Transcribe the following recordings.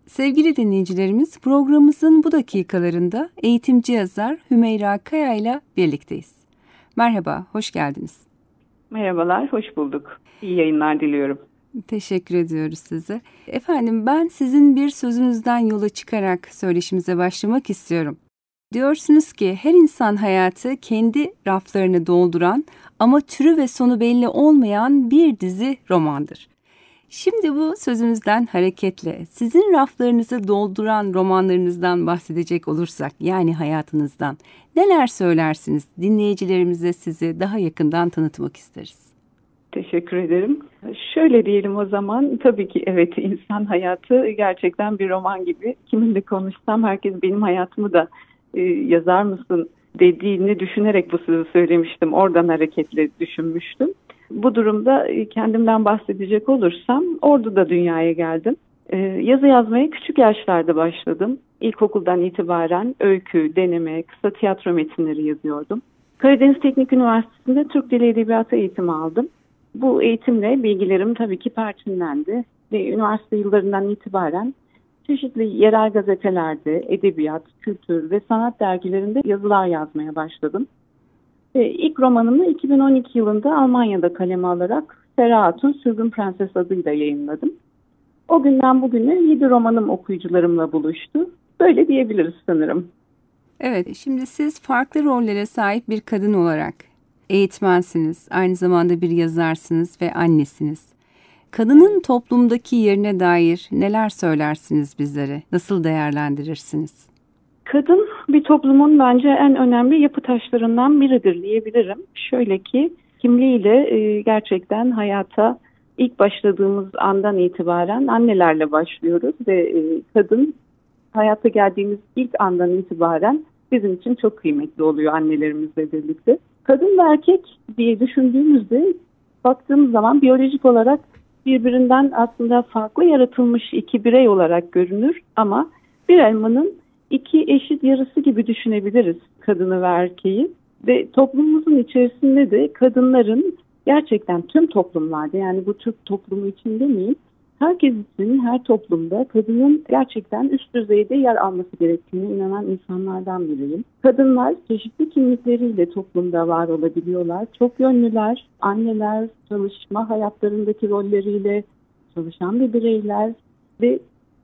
Sevgili dinleyicilerimiz, programımızın bu dakikalarında eğitimci yazar Hümeyra Kaya ile birlikteyiz. Merhaba, hoş geldiniz. Merhabalar, hoş bulduk. İyi yayınlar diliyorum. Teşekkür ediyoruz size. Efendim, ben sizin bir sözünüzden yola çıkarak söyleşimize başlamak istiyorum. Diyorsunuz ki her insan hayatı kendi raflarını dolduran ama türü ve sonu belli olmayan bir dizi romandır. Şimdi bu sözünüzden hareketle sizin raflarınızı dolduran romanlarınızdan bahsedecek olursak, yani hayatınızdan neler söylersiniz? Dinleyicilerimize sizi daha yakından tanıtmak isteriz. Teşekkür ederim. Şöyle diyelim o zaman, tabii ki evet, insan hayatı gerçekten bir roman gibi. Kiminle konuşsam herkes benim hayatımı da yazar mısın dediğini düşünerek bu sözü söylemiştim. Oradan hareketle düşünmüştüm. Bu durumda kendimden bahsedecek olursam Ordu'da dünyaya geldim. Yazı yazmaya küçük yaşlarda başladım. İlkokuldan itibaren öykü, deneme, kısa tiyatro metinleri yazıyordum. Karadeniz Teknik Üniversitesi'nde Türk Dili Edebiyatı eğitimi aldım. Bu eğitimle bilgilerim tabii ki perçinlendi ve üniversite yıllarından itibaren çeşitli yerel gazetelerde edebiyat, kültür ve sanat dergilerinde yazılar yazmaya başladım. İlk romanımı 2012 yılında Almanya'da kaleme alarak Sera Hatun Sürgün Prenses adıyla yayınladım. O günden bugüne 7 romanım okuyucularımla buluştu. Böyle diyebiliriz sanırım. Evet, şimdi siz farklı rollere sahip bir kadın olarak eğitmensiniz, aynı zamanda bir yazarsınız ve annesiniz. Kadının toplumdaki yerine dair neler söylersiniz bizlere? Nasıl değerlendirirsiniz? Kadın bir toplumun bence en önemli yapı taşlarından biridir diyebilirim. Şöyle ki kimliğiyle gerçekten hayata ilk başladığımız andan itibaren annelerle başlıyoruz ve kadın hayata geldiğimiz ilk andan itibaren bizim için çok kıymetli oluyor annelerimizle birlikte. Kadın ve erkek diye düşündüğümüzde baktığımız zaman biyolojik olarak birbirinden aslında farklı yaratılmış iki birey olarak görünür ama bir elmanın iki eşit yarısı gibi düşünebiliriz kadını ve erkeği ve toplumumuzun içerisinde de kadınların gerçekten tüm toplumlarda, yani bu Türk toplumu için demeyeyim, herkes için her toplumda kadının gerçekten üst düzeyde yer alması gerektiğine inanan insanlardan biriyim. Kadınlar çeşitli kimlikleriyle toplumda var olabiliyorlar. Çok yönlüler, anneler, çalışma hayatlarındaki rolleriyle çalışan bir bireyler ve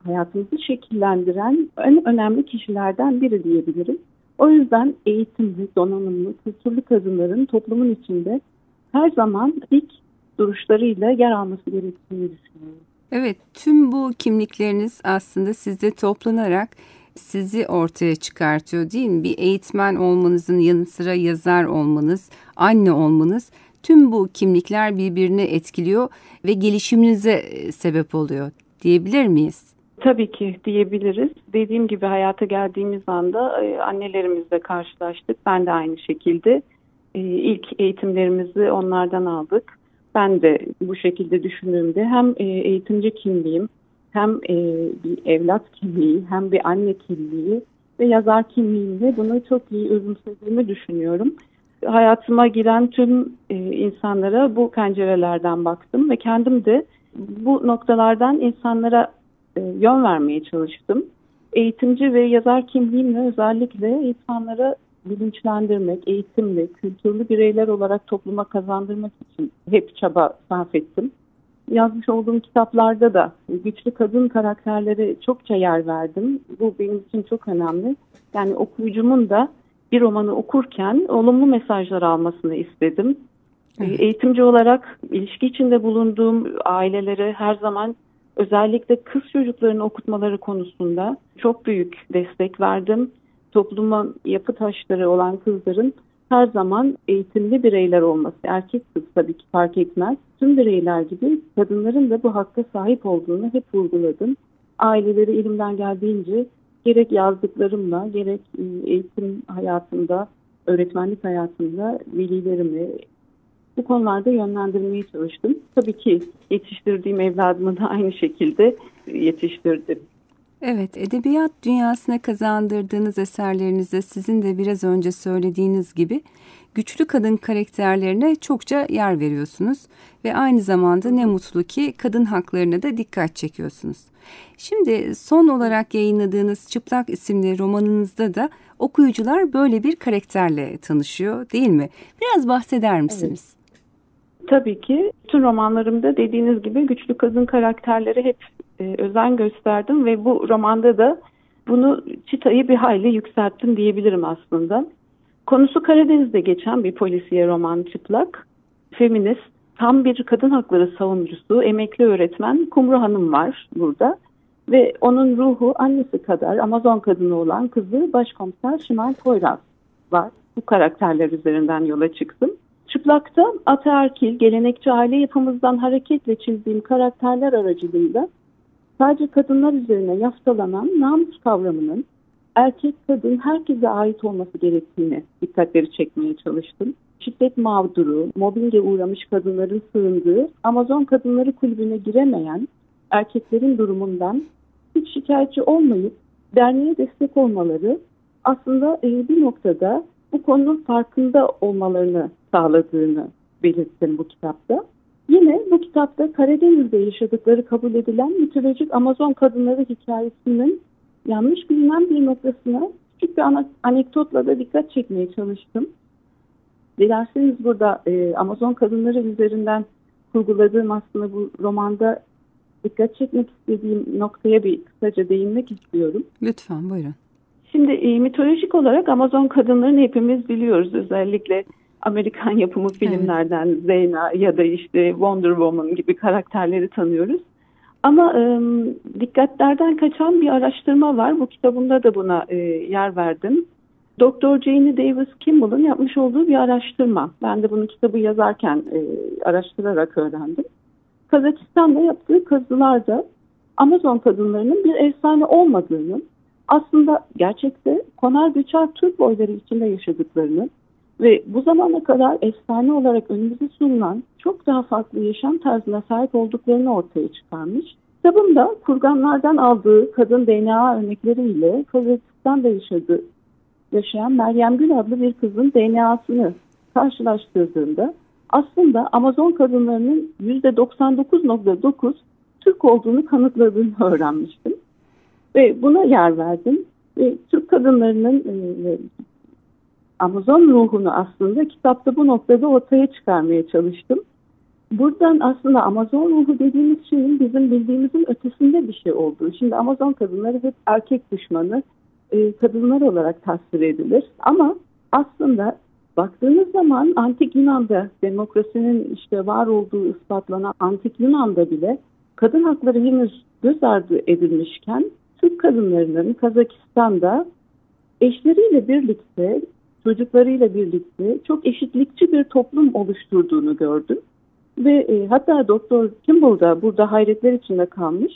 hayatımızı şekillendiren en önemli kişilerden biri diyebilirim. O yüzden eğitimli, donanımlı, kültürlü kadınların toplumun içinde her zaman ilk duruşlarıyla yer alması gerektiğini düşünüyorum. Evet, tüm bu kimlikleriniz aslında sizde toplanarak sizi ortaya çıkartıyor, değil mi? Bir eğitmen olmanızın yanı sıra yazar olmanız, anne olmanız, tüm bu kimlikler birbirini etkiliyor ve gelişiminize sebep oluyor diyebilir miyiz? Tabii ki diyebiliriz. Dediğim gibi hayata geldiğimiz anda annelerimizle karşılaştık. Ben de aynı şekilde ilk eğitimlerimizi onlardan aldık. Ben de bu şekilde düşündüğümde hem eğitimci kimliğim, hem bir evlat kimliği, hem bir anne kimliği ve yazar kimliğimle bunu çok iyi özümsediğimi düşünüyorum. Hayatıma giren tüm insanlara bu pencerelerden baktım ve kendim de bu noktalardan insanlara yön vermeye çalıştım. Eğitimci ve yazar kimliğimle özellikle insanlara bilinçlendirmek, eğitimli, kültürlü bireyler olarak topluma kazandırmak için hep çaba sarf ettim. Yazmış olduğum kitaplarda da güçlü kadın karakterlere çokça yer verdim. Bu benim için çok önemli. Yani okuyucumun da bir romanı okurken olumlu mesajlar almasını istedim. Evet. Eğitimci olarak ilişki içinde bulunduğum ailelere her zaman özellikle kız çocuklarını okutmaları konusunda çok büyük destek verdim. Topluma yapı taşları olan kızların her zaman eğitimli bireyler olması, erkek kız tabii ki fark etmez. Tüm bireyler gibi kadınların da bu hakka sahip olduğunu hep vurguladım. Aileleri elimden geldiğince gerek yazdıklarımla, gerek eğitim hayatında, öğretmenlik hayatında velilerimi bu konularda yönlendirmeye çalıştım. Tabii ki yetiştirdiğim evladımı da aynı şekilde yetiştirdim. Evet, edebiyat dünyasına kazandırdığınız eserlerinizde sizin de biraz önce söylediğiniz gibi güçlü kadın karakterlerine çokça yer veriyorsunuz ve aynı zamanda ne mutlu ki kadın haklarına da dikkat çekiyorsunuz. Şimdi son olarak yayınladığınız Çıplak isimli romanınızda da okuyucular böyle bir karakterle tanışıyor, değil mi? Biraz bahseder misiniz? Evet. Tabii ki. Bütün romanlarımda dediğiniz gibi güçlü kadın karakterleri hep özen gösterdim ve bu romanda da bunu çıtayı bir hayli yükselttim diyebilirim aslında. Konusu Karadeniz'de geçen bir polisiye roman Çıplak. Feminist, tam bir kadın hakları savunucusu, emekli öğretmen Kumru Hanım var burada. Ve onun ruhu annesi kadar Amazon kadını olan kızı Başkomiser Şimal Poyraz var. Bu karakterler üzerinden yola çıktım. Çıplak'ta ataerkil, gelenekçi aile yapımızdan hareketle çizdiğim karakterler aracılığıyla sadece kadınlar üzerine yaftalanan namus kavramının erkek kadın herkese ait olması gerektiğini dikkatleri çekmeye çalıştım. Şiddet mağduru, mobbinge uğramış kadınların sığındığı Amazon Kadınları Kulübü'ne giremeyen erkeklerin durumundan hiç şikayetçi olmayıp derneğe destek olmaları aslında bir noktada bu konunun farkında olmalarını sağladığını belirttim bu kitapta. Yine bu kitapta Karadeniz'de yaşadıkları kabul edilen mitolojik Amazon kadınları hikayesinin yanlış bilinen bir noktasına küçük bir anekdotla da dikkat çekmeye çalıştım. Dilerseniz burada Amazon kadınları üzerinden kurguladığım aslında bu romanda dikkat çekmek istediğim noktaya bir kısaca değinmek istiyorum. Lütfen buyurun. Şimdi mitolojik olarak Amazon kadınlarını hepimiz biliyoruz. Özellikle Amerikan yapımı filmlerden evet. Zeyna ya da işte Wonder Woman gibi karakterleri tanıyoruz. Ama dikkatlerden kaçan bir araştırma var. Bu kitabımda da buna yer verdim. Dr. Jane Davis Kimball'ın yapmış olduğu bir araştırma. Ben de bunu kitabı yazarken araştırarak öğrendim. Kazakistan'da yaptığı kazılarda Amazon kadınlarının bir efsane olmadığını, aslında gerçekte konar göçer Türk boyları içinde yaşadıklarını ve bu zamana kadar efsane olarak önümüze sunulan çok daha farklı yaşam tarzına sahip olduklarını ortaya çıkarmış. Kitabımda kurganlardan aldığı kadın DNA örnekleriyle Kazakistan'da yaşayan Meryem Gül adlı bir kızın DNA'sını karşılaştırdığında aslında Amazon kadınlarının %99.9 Türk olduğunu kanıtladığını öğrenmiştim. Ve buna yer verdim. Ve Türk kadınlarının Amazon ruhunu aslında kitapta bu noktada ortaya çıkarmaya çalıştım. Buradan aslında Amazon ruhu dediğimiz şeyin bizim bildiğimizin ötesinde bir şey olduğu. Şimdi Amazon kadınları hep erkek düşmanı kadınlar olarak tasvir edilir. Ama aslında baktığınız zaman Antik Yunan'da demokrasinin işte var olduğu ispatlanan Antik Yunan'da bile kadın hakları henüz göz ardı edilmişken Türk kadınlarının Kazakistan'da eşleriyle birlikte, çocuklarıyla birlikte çok eşitlikçi bir toplum oluşturduğunu gördüm. Ve hatta Dr. Kimball da burada hayretler içinde kalmış.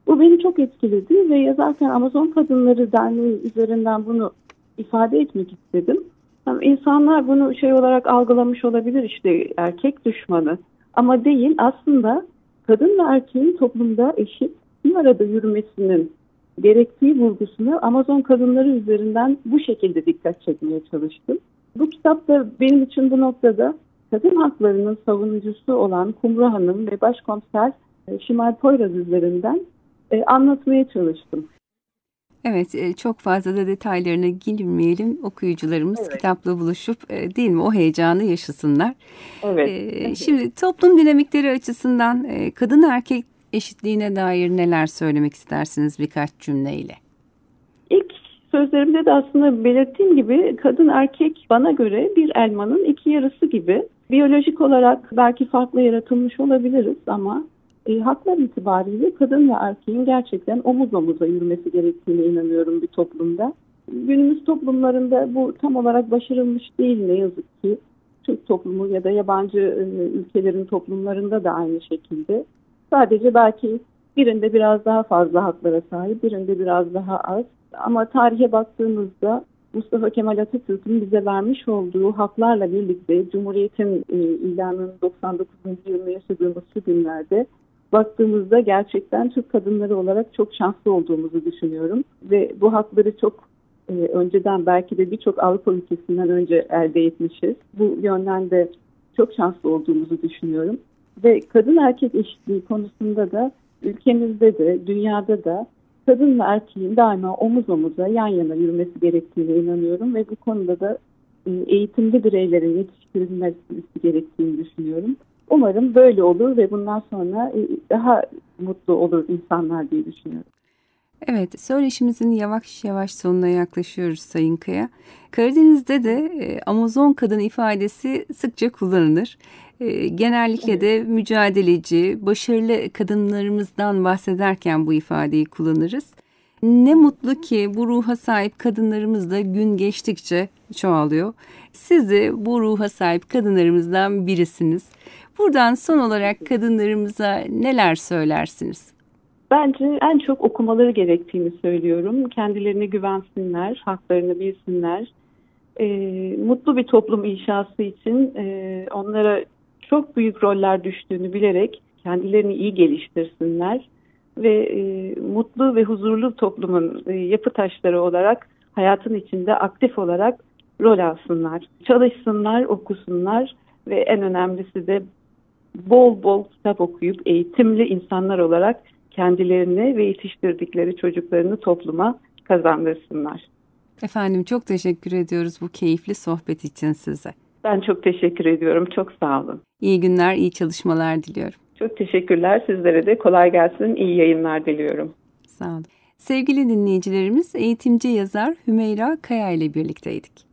Bu beni çok etkiledi ve yazarken Amazon Kadınları Derneği üzerinden bunu ifade etmek istedim. Yani insanlar bunu şey olarak algılamış olabilir, işte erkek düşmanı, ama değil, aslında kadın ve erkeğin toplumda eşit bir arada yürümesinin gerektiği vurgusunu Amazon kadınları üzerinden bu şekilde dikkat çekmeye çalıştım. Bu kitapta benim için bu noktada kadın haklarının savunucusu olan Kumru Hanım ve Başkomiser Şimal Poyraz üzerinden anlatmaya çalıştım. Evet, çok fazla da detaylarına girmeyelim. Okuyucularımız evet. kitapla buluşup değil mi o heyecanı yaşasınlar. Evet. Şimdi toplum dinamikleri açısından kadın erkek eşitliğine dair neler söylemek istersiniz birkaç cümleyle? İlk sözlerimde de aslında belirttiğim gibi kadın erkek bana göre bir elmanın iki yarısı gibi. Biyolojik olarak belki farklı yaratılmış olabiliriz ama haklar itibariyle kadın ve erkeğin gerçekten omuz omuza yürümesi gerektiğine inanıyorum bir toplumda. Günümüz toplumlarında bu tam olarak başarılmış değil ne yazık ki. Türk toplumu ya da yabancı ülkelerin toplumlarında da aynı şekilde. Sadece belki birinde biraz daha fazla haklara sahip, birinde biraz daha az. Ama tarihe baktığımızda Mustafa Kemal Atatürk'ün bize vermiş olduğu haklarla birlikte Cumhuriyet'in ilanının 99. yılını yaşadığımız şu günlerde baktığımızda gerçekten Türk kadınları olarak çok şanslı olduğumuzu düşünüyorum. Ve bu hakları çok önceden belki de birçok Avrupa ülkesinden önce elde etmişiz. Bu yönden de çok şanslı olduğumuzu düşünüyorum. Ve kadın erkek eşitliği konusunda da ülkemizde de dünyada da kadın ve erkeğin daima omuz omuza yan yana yürümesi gerektiğine inanıyorum ve bu konuda da eğitimli bireylerin yetiştirilmesi gerektiğini düşünüyorum. Umarım böyle olur ve bundan sonra daha mutlu olur insanlar diye düşünüyorum. Evet, söyleşimizin yavaş yavaş sonuna yaklaşıyoruz Sayın Kaya. Karadeniz'de de Amazon kadın ifadesi sıkça kullanılır. Genellikle de mücadeleci, başarılı kadınlarımızdan bahsederken bu ifadeyi kullanırız. Ne mutlu ki bu ruha sahip kadınlarımız da gün geçtikçe çoğalıyor. Siz de bu ruha sahip kadınlarımızdan birisiniz. Buradan son olarak kadınlarımıza neler söylersiniz? Bence en çok okumaları gerektiğini söylüyorum. Kendilerine güvensinler, haklarını bilsinler. Mutlu bir toplum inşası için onlara çok büyük roller düştüğünü bilerek kendilerini iyi geliştirsinler. Ve mutlu ve huzurlu toplumun yapı taşları olarak hayatın içinde aktif olarak rol alsınlar. Çalışsınlar, okusunlar ve en önemlisi de bol bol kitap okuyup eğitimli insanlar olarak kendilerini ve yetiştirdikleri çocuklarını topluma kazandırsınlar. Efendim çok teşekkür ediyoruz bu keyifli sohbet için size. Ben çok teşekkür ediyorum. Çok sağ olun. İyi günler, iyi çalışmalar diliyorum. Çok teşekkürler. Sizlere de kolay gelsin. İyi yayınlar diliyorum. Sağ olun. Sevgili dinleyicilerimiz, eğitimci yazar Hümeyra Kaya ile birlikteydik.